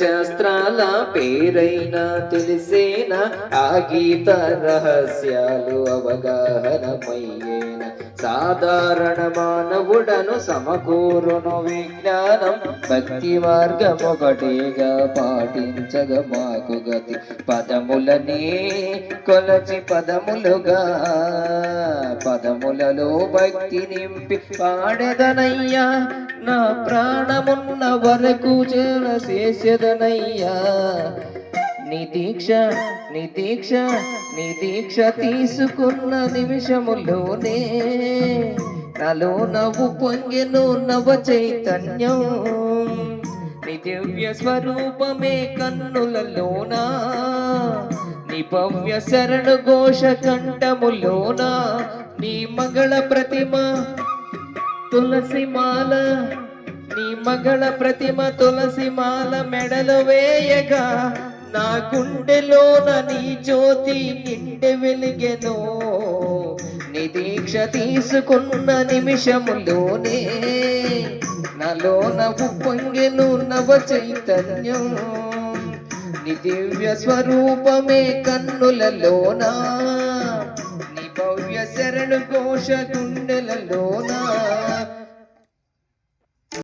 శాస్త్రాల పేరైనా తెలిసేనా ఆ గీత రహస్యాలు అవగాహనమయ్యేనా సాధారణ మానవుడను సమకూరును విజ్ఞానం భక్తి మార్గమొకటిగా పాటించగ మాకు గతి పదములనే కొలచి పదములుగా పదములలో భక్తి నింపి పాడెదనయ్యా నా ప్రాణమున్న వరకు చేసేదనయ్యా నీ దీక్ష తీసుకున్న నిమిషములోనే నాలో నవ్వు పొంగెను నవ చైతన్యం నీ దివ్య స్వరూపమే కన్నులలోనా నీ భవ్య శరణు ఘోష కంఠములోనా నీ మగళ ప్రతిమ తులసిమాల నీ మగళ ప్రతిమ తులసిమాల మెడలు వేయగా నా గుండెలోన నీ జ్యోతి నిండె వెలిగెను నీ దీక్ష తీసుకున్న నిమిషములోనే నాలో నవ్వు పొంగెను నవ చైతన్యం నీ దివ్య స్వరూపమే కన్నులలోనా నీ భవ్య శరణు ఘోష గుండెలలోనా